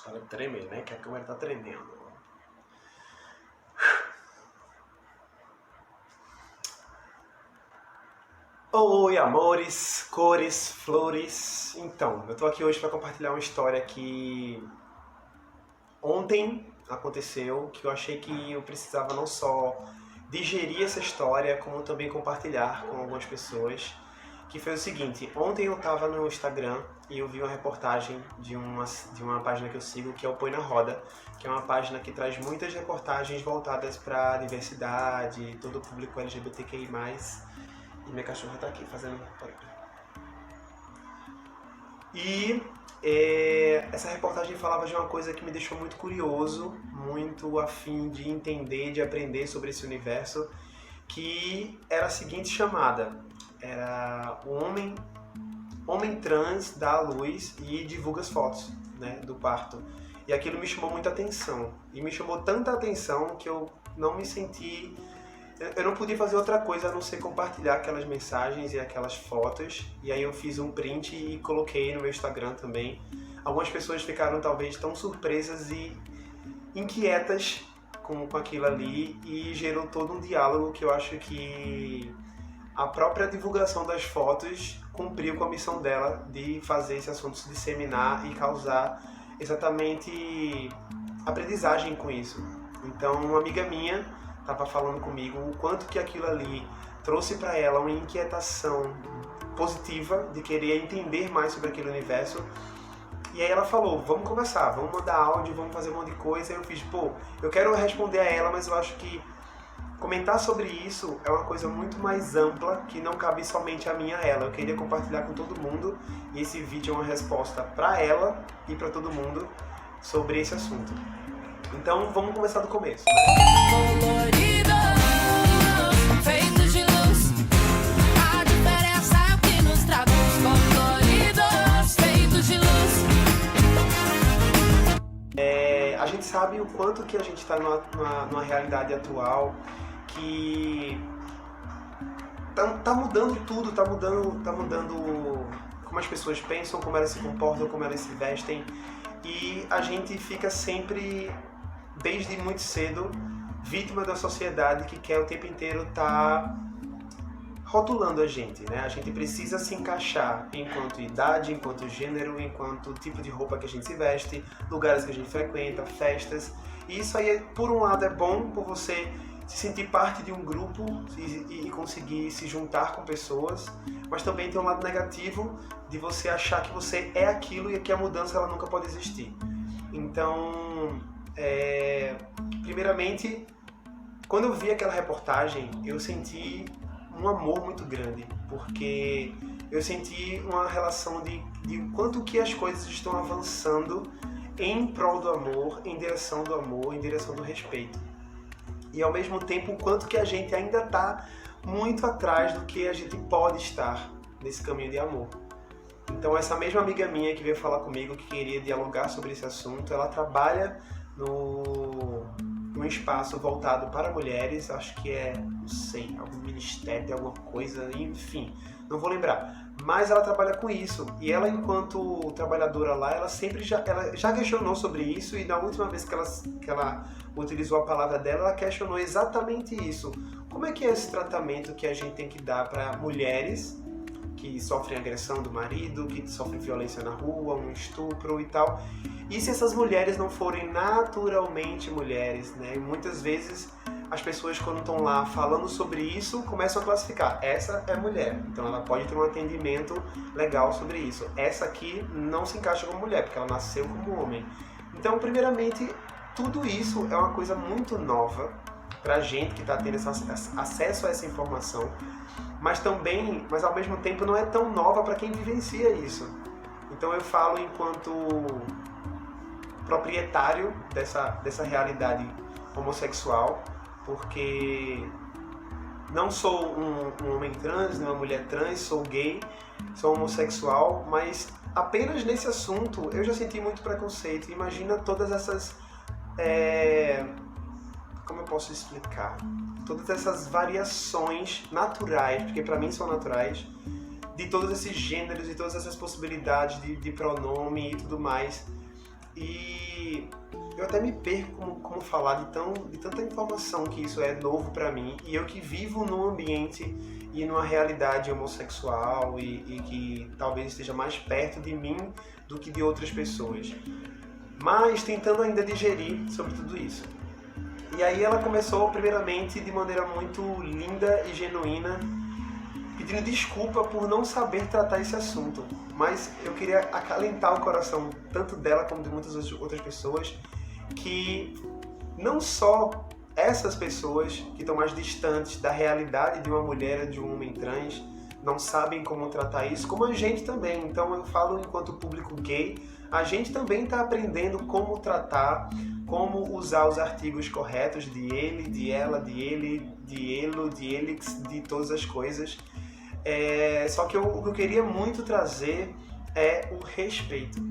para de tremer, né? Que a câmera tá tremendo. Oi, amores, cores, flores. Então, eu tô aqui hoje para compartilhar uma história que ontem aconteceu, que eu achei que eu precisava não só digerir essa história, como também compartilhar com algumas pessoas. Que foi o seguinte: ontem eu estava no Instagram e eu vi uma reportagem de uma página que eu sigo, que é o Põe na Roda, que é uma página que traz muitas reportagens voltadas para a diversidade, todo o público LGBTQI+. E minha cachorra tá aqui fazendo barulho. E essa reportagem falava de uma coisa que me deixou muito curioso, muito a fim de entender, de aprender sobre esse universo, que era a seguinte chamada: era o homem trans dá à luz e divulga as fotos, né, do parto. E aquilo me chamou muita atenção. E me chamou tanta atenção que eu não me senti... Eu não podia fazer outra coisa a não ser compartilhar aquelas mensagens e aquelas fotos. E aí eu fiz um print e coloquei no meu Instagram também. Algumas pessoas ficaram talvez tão surpresas e inquietas com aquilo ali, e gerou todo um diálogo que eu acho que a própria divulgação das fotos cumpriu com a missão dela de fazer esse assunto se disseminar e causar exatamente aprendizagem com isso. Então, uma amiga minha estava falando comigo o quanto que aquilo ali trouxe para ela uma inquietação positiva de querer entender mais sobre aquele universo. E aí ela falou: vamos conversar, vamos mandar áudio, vamos fazer um monte de coisa. E eu fiz, eu quero responder a ela, mas eu acho que comentar sobre isso é uma coisa muito mais ampla, que não cabe somente a mim e a ela. Eu queria compartilhar com todo mundo, e esse vídeo é uma resposta para ela e para todo mundo sobre esse assunto. Então vamos começar do começo, né? Coloridos, feitos de luz, a diferença é o que nos traduz. Coloridos, feitos de luz. A gente sabe o quanto que a gente está numa realidade atual que tá mudando tudo, tá mudando como as pessoas pensam, como elas se comportam, como elas se vestem, e a gente fica sempre, desde muito cedo, vítima da sociedade que quer o tempo inteiro tá rotulando a gente, né? A gente precisa se encaixar enquanto idade, enquanto gênero, enquanto tipo de roupa que a gente se veste, lugares que a gente frequenta, festas. E isso aí, por um lado, é bom por você se sentir parte de um grupo e conseguir se juntar com pessoas, mas também tem um lado negativo de você achar que você é aquilo e que a mudança ela nunca pode existir. Então, primeiramente, quando eu vi aquela reportagem, eu senti um amor muito grande, porque eu senti uma relação de quanto que as coisas estão avançando em prol do amor, em direção do amor, em direção do respeito. E ao mesmo tempo, o quanto que a gente ainda está muito atrás do que a gente pode estar nesse caminho de amor. Então essa mesma amiga minha que veio falar comigo, que queria dialogar sobre esse assunto, ela trabalha num espaço voltado para mulheres, acho que não sei, algum ministério, alguma coisa, enfim, não vou lembrar. Mas ela trabalha com isso, e ela, enquanto trabalhadora lá, ela já questionou sobre isso, e na última vez que ela utilizou a palavra dela, ela questionou exatamente isso. Como é que é esse tratamento que a gente tem que dar para mulheres que sofrem agressão do marido, que sofrem violência na rua, um estupro e tal. E se essas mulheres não forem naturalmente mulheres, né? E muitas vezes as pessoas, quando estão lá falando sobre isso, começam a classificar: essa é mulher, então ela pode ter um atendimento legal sobre isso. Essa aqui não se encaixa como mulher, porque ela nasceu como homem. Então, primeiramente, tudo isso é uma coisa muito nova pra gente que está tendo acesso a essa informação, mas ao mesmo tempo não é tão nova para quem vivencia isso. Então eu falo enquanto proprietário dessa realidade homossexual, porque não sou um homem trans, nem uma mulher trans, sou gay, sou homossexual, mas apenas nesse assunto eu já senti muito preconceito. Imagina todas essas... como eu posso explicar? Todas essas variações naturais, porque para mim são naturais, de todos esses gêneros e todas essas possibilidades de pronome e tudo mais. E eu até me perco como falar de tanta informação que isso é novo para mim, e eu que vivo num ambiente e numa realidade homossexual e que talvez esteja mais perto de mim do que de outras pessoas, mas tentando ainda digerir sobre tudo isso. E aí ela começou primeiramente de maneira muito linda e genuína, pedindo desculpa por não saber tratar esse assunto, mas eu queria acalentar o coração tanto dela como de muitas outras pessoas, que não só essas pessoas que estão mais distantes da realidade de uma mulher ou de um homem trans não sabem como tratar isso, como a gente também. Então eu falo enquanto público gay, a gente também está aprendendo como tratar, como usar os artigos corretos de ele, de ela, de ele, de elo, de elix, de todas as coisas. Só que o que eu queria muito trazer é o respeito.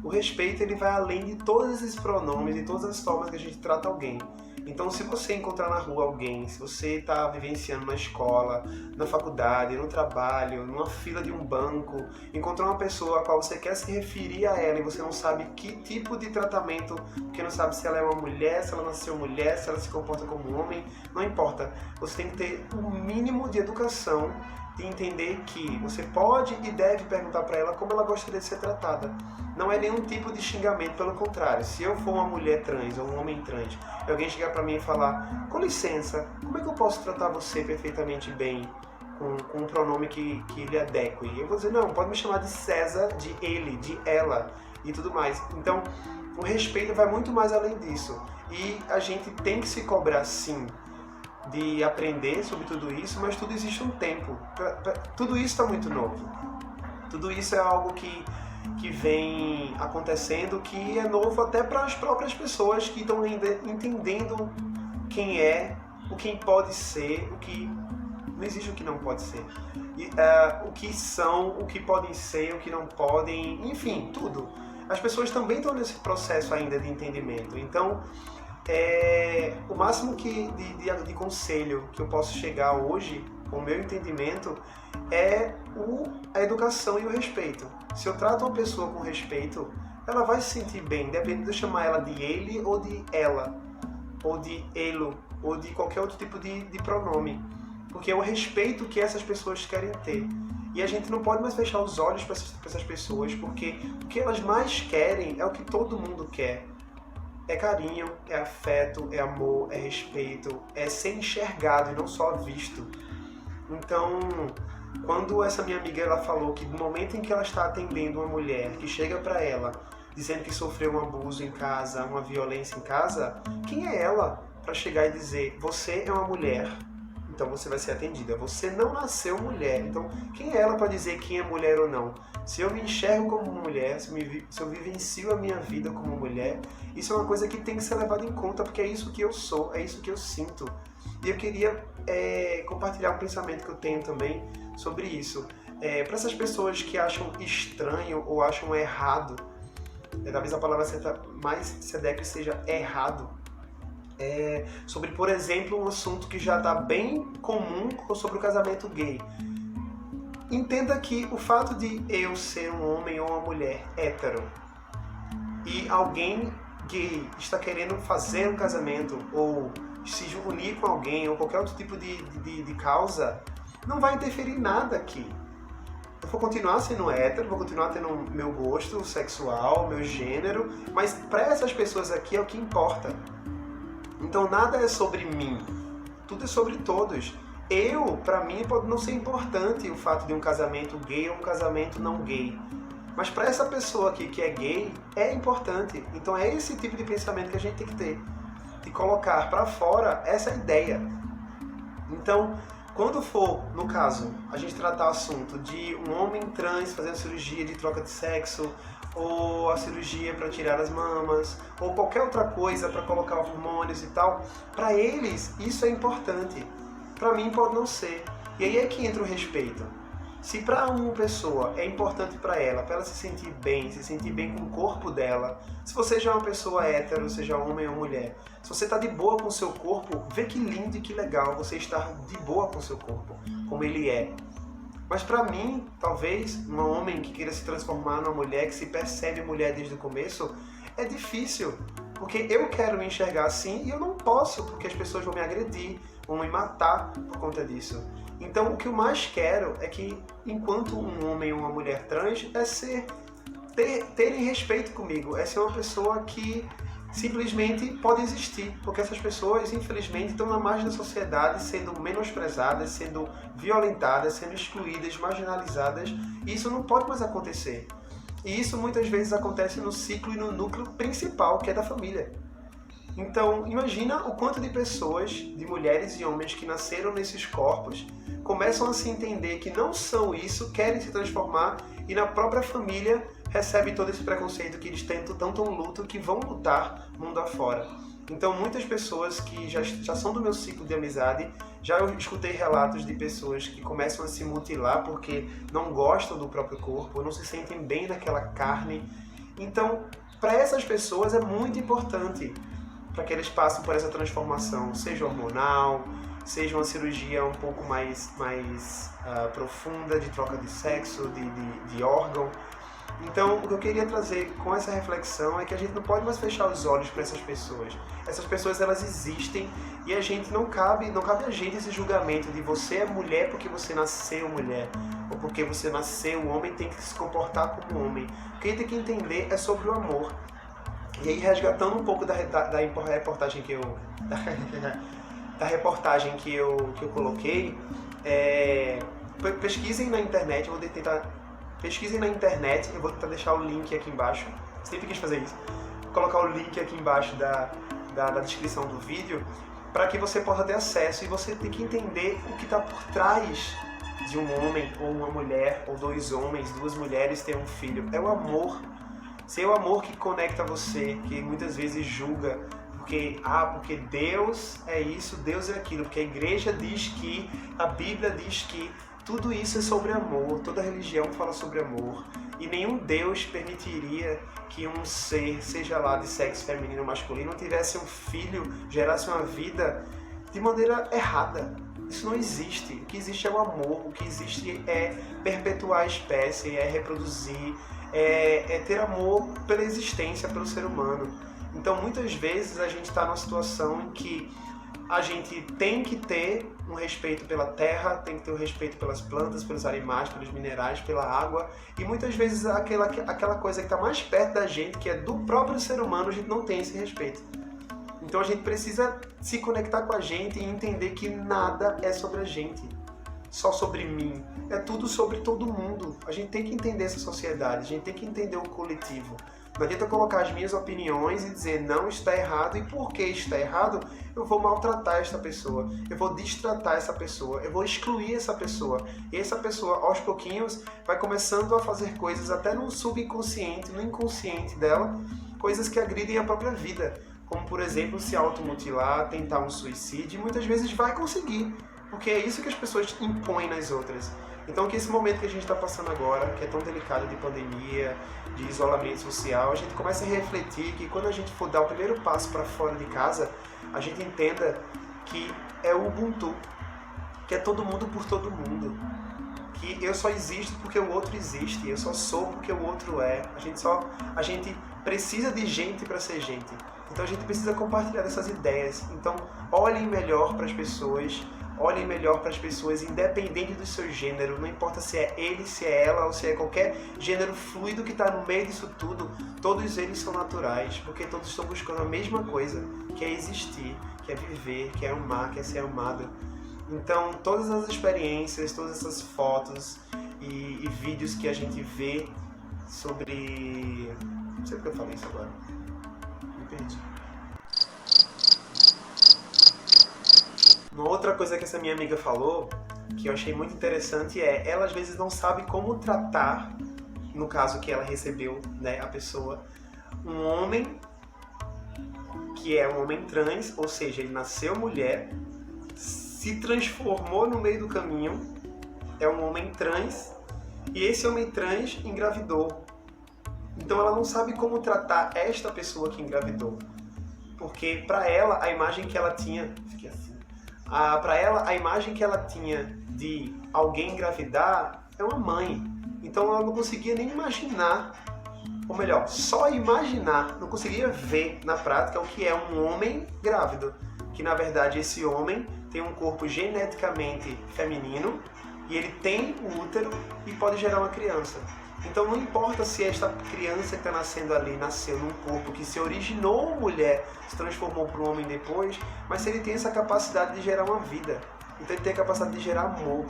O respeito, ele vai além de todos esses pronomes e todas as formas que a gente trata alguém. Então, se você encontrar na rua alguém, se você está vivenciando na escola, na faculdade, no trabalho, numa fila de um banco, encontrar uma pessoa a qual você quer se referir a ela e você não sabe que tipo de tratamento, porque não sabe se ela é uma mulher, se ela nasceu mulher, se ela se comporta como um homem, não importa. Você tem que ter um mínimo de educação, de entender que você pode e deve perguntar para ela como ela gostaria de ser tratada. Não é nenhum tipo de xingamento, pelo contrário. Se eu for uma mulher trans ou um homem trans e alguém chegar para mim e falar: com licença, como é que eu posso tratar você perfeitamente bem, com um pronome que lhe adeque? Eu vou dizer: não, pode me chamar de César, de ele, de ela e tudo mais. Então, o respeito vai muito mais além disso. E a gente tem que se cobrar, sim, de aprender sobre tudo isso, mas tudo existe um tempo. Tudo isso está muito novo. Tudo isso é algo que vem acontecendo, que é novo até para as próprias pessoas que estão ainda entendendo quem é, o que pode ser, o que não existe, o que não pode ser. O que são, o que podem ser, o que não podem, enfim, tudo. As pessoas também estão nesse processo ainda de entendimento. Então, o máximo de conselho que eu posso chegar hoje, com o meu entendimento, é a educação e o respeito. Se eu trato uma pessoa com respeito, ela vai se sentir bem, independente de eu chamar ela de ele ou de ela, ou de elo, ou de qualquer outro tipo de pronome. Porque é o respeito que essas pessoas querem ter. E a gente não pode mais fechar os olhos para essas pessoas, porque o que elas mais querem é o que todo mundo quer. É carinho, é afeto, é amor, é respeito, é ser enxergado e não só visto. Então, quando essa minha amiga ela falou que no momento em que ela está atendendo uma mulher que chega para ela dizendo que sofreu um abuso em casa, uma violência em casa, quem é ela para chegar e dizer: você é uma mulher, então você vai ser atendida. Você não nasceu mulher, então quem é ela para dizer quem é mulher ou não? Se eu me enxergo como mulher, se eu vivencio a minha vida como mulher, isso é uma coisa que tem que ser levada em conta, porque é isso que eu sou, é isso que eu sinto. E eu queria compartilhar um pensamento que eu tenho também sobre isso. Para essas pessoas que acham estranho ou acham errado, talvez a palavra certa mais se adeque seja errado, sobre, por exemplo, um assunto que já está bem comum sobre o casamento gay. Entenda que o fato de eu ser um homem ou uma mulher hétero e alguém gay está querendo fazer um casamento ou se unir com alguém ou qualquer outro tipo de causa, não vai interferir em nada aqui. Eu vou continuar sendo hétero, vou continuar tendo meu gosto sexual, meu gênero, mas para essas pessoas aqui é o que importa. Então nada é sobre mim, tudo é sobre todos. Para mim, pode não ser importante o fato de um casamento gay ou um casamento não gay. Mas para essa pessoa aqui que é gay, é importante. Então é esse tipo de pensamento que a gente tem que ter. De colocar para fora essa ideia. Então, quando for, no caso, a gente tratar o assunto de um homem trans fazendo cirurgia de troca de sexo, ou a cirurgia para tirar as mamas, ou qualquer outra coisa para colocar hormônios e tal, para eles isso é importante. Para mim pode não ser. E aí é que entra o respeito. Se para uma pessoa é importante para ela se sentir bem com o corpo dela, se você já é uma pessoa hétero, seja homem ou mulher, se você está de boa com o seu corpo, vê que lindo e que legal você estar de boa com o seu corpo, como ele é. Mas para mim, talvez, um homem que queira se transformar numa mulher, que se percebe mulher desde o começo, é difícil, porque eu quero me enxergar assim e eu não posso, porque as pessoas vão me agredir, vão me matar por conta disso. Então, o que eu mais quero é que, enquanto um homem ou uma mulher trans, terem respeito comigo, é ser uma pessoa que simplesmente pode existir, porque essas pessoas, infelizmente, estão na margem da sociedade, sendo menosprezadas, sendo violentadas, sendo excluídas, marginalizadas, e isso não pode mais acontecer. E isso muitas vezes acontece no ciclo e no núcleo principal, que é da família. Então, imagina o quanto de pessoas, de mulheres e homens que nasceram nesses corpos, começam a se entender que não são isso, querem se transformar, e na própria família recebe todo esse preconceito que eles tanto lutam, que vão lutar mundo afora. Então, muitas pessoas que já são do meu ciclo de amizade, já eu escutei relatos de pessoas que começam a se mutilar porque não gostam do próprio corpo, não se sentem bem naquela carne. Então, para essas pessoas é muito importante para que eles passem por essa transformação, seja hormonal, seja uma cirurgia um pouco mais profunda, de troca de sexo, de órgão. Então, o que eu queria trazer com essa reflexão é que a gente não pode mais fechar os olhos para essas pessoas. Essas pessoas, elas existem e a gente não cabe a gente esse julgamento de você é mulher porque você nasceu mulher, ou porque você nasceu homem tem que se comportar como homem. O que a gente tem que entender é sobre o amor. E aí, resgatando um pouco da reportagem que eu coloquei, pesquisem na internet, pesquisem na internet, eu vou tentar deixar o link aqui embaixo, sempre quis fazer isso, vou colocar o link aqui embaixo da descrição do vídeo, para que você possa ter acesso, e você tem que entender o que está por trás de um homem ou uma mulher, ou dois homens, duas mulheres ter um filho. É o amor. Se é o amor que conecta você, que muitas vezes julga, porque Deus é isso, Deus é aquilo, porque a igreja diz que, a Bíblia diz que, tudo isso é sobre amor, toda religião fala sobre amor, e nenhum Deus permitiria que um ser, seja lá de sexo feminino ou masculino, tivesse um filho, gerasse uma vida de maneira errada. Isso não existe. O que existe é o amor, o que existe é perpetuar a espécie, é reproduzir, é ter amor pela existência, pelo ser humano. Então, muitas vezes a gente está numa situação em que a gente tem que ter um respeito pela terra, tem que ter um respeito pelas plantas, pelos animais, pelos minerais, pela água, e muitas vezes aquela coisa que está mais perto da gente, que é do próprio ser humano, a gente não tem esse respeito. Então a gente precisa se conectar com a gente e entender que nada é sobre a gente, só sobre mim, é tudo sobre todo mundo. A gente tem que entender essa sociedade, a gente tem que entender o coletivo. Não adianta colocar as minhas opiniões e dizer não, está errado, e porque está errado, eu vou maltratar esta pessoa, eu vou destratar essa pessoa, eu vou excluir essa pessoa. E essa pessoa, aos pouquinhos, vai começando a fazer coisas até no subconsciente, no inconsciente dela, coisas que agridem a própria vida. Como, por exemplo, se automutilar, tentar um suicídio, e muitas vezes vai conseguir, porque é isso que as pessoas impõem nas outras. Então, que esse momento que a gente está passando agora, que é tão delicado, de pandemia, de isolamento social, a gente comece a refletir que quando a gente for dar o primeiro passo para fora de casa, a gente entenda que é o Ubuntu, que é todo mundo por todo mundo, que eu só existo porque o outro existe, eu só sou porque o outro é. A gente precisa de gente para ser gente. Então a gente precisa compartilhar essas ideias. Então olhem melhor para as pessoas, independente do seu gênero, não importa se é ele, se é ela ou se é qualquer gênero fluido que está no meio disso tudo, todos eles são naturais, porque todos estão buscando a mesma coisa, que é existir, que é viver, que é amar, que é ser amado. Então todas as experiências, todas essas fotos e vídeos que a gente vê sobre... Não sei porque eu falei isso agora. Me perdi. Uma outra coisa que essa minha amiga falou, que eu achei muito interessante, é ela às vezes não sabe como tratar, no caso que ela recebeu, né, a pessoa, um homem que é um homem trans, ou seja, ele nasceu mulher, se transformou no meio do caminho, é um homem trans, e esse homem trans engravidou. Então ela não sabe como tratar esta pessoa que engravidou, porque para ela a imagem que ela tinha, para ela a imagem que ela tinha de alguém engravidar é uma mãe. Então ela não conseguia nem imaginar ou melhor, só imaginar, não conseguia ver na prática o que é um homem grávido. Que na verdade esse homem tem um corpo geneticamente feminino e ele tem o útero e pode gerar uma criança. Então não importa se esta criança que está nascendo ali nasceu num corpo que se originou mulher, se transformou para um homem depois, mas se ele tem essa capacidade de gerar uma vida. Então ele tem a capacidade de gerar amor,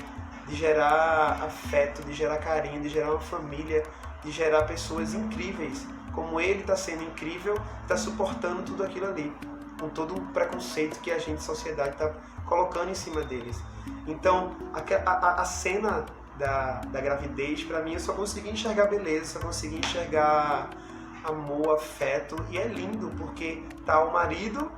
de gerar afeto, de gerar carinho, de gerar uma família, de gerar pessoas incríveis. Como ele está sendo incrível, está suportando tudo aquilo ali, com todo o preconceito que a gente, sociedade, está colocando em cima deles. Então a cena da gravidez, pra mim, eu só consegui enxergar beleza, só consegui enxergar amor, afeto, e é lindo porque tá o marido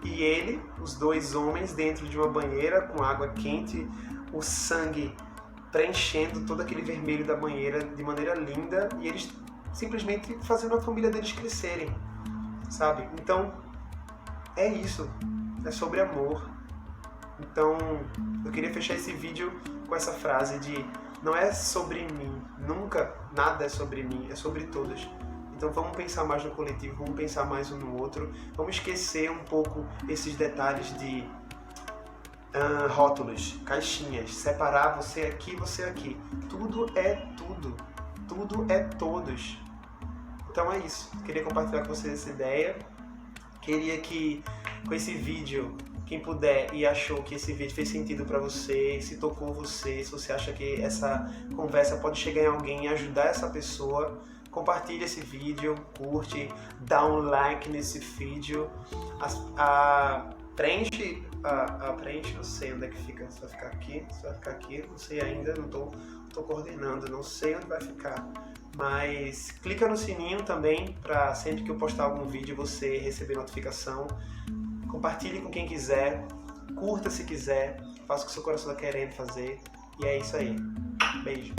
e ele, os dois homens, dentro de uma banheira com água quente, o sangue preenchendo todo aquele vermelho da banheira de maneira linda, e eles simplesmente fazendo a família deles crescerem, sabe? Então, é isso, é sobre amor. Então, eu queria fechar esse vídeo com essa frase de: não é sobre mim, nunca nada é sobre mim, é sobre todos. Então vamos pensar mais no coletivo, vamos pensar mais um no outro, vamos esquecer um pouco esses detalhes de rótulos, caixinhas, separar você aqui, você aqui. Tudo é tudo, tudo é todos. Então é isso, queria compartilhar com vocês essa ideia. Queria que com esse vídeo, quem puder e achou que esse vídeo fez sentido para você, se tocou você, se você acha que essa conversa pode chegar em alguém e ajudar essa pessoa, compartilhe esse vídeo, curte, dá um like nesse vídeo, preenche, não sei onde é que fica, se vai ficar aqui, não sei ainda, não tô coordenando, não sei onde vai ficar. Mas clica no sininho também, para sempre que eu postar algum vídeo você receber notificação. Compartilhe com quem quiser, curta se quiser, faça o que seu coração está querendo fazer. E é isso aí. Beijo.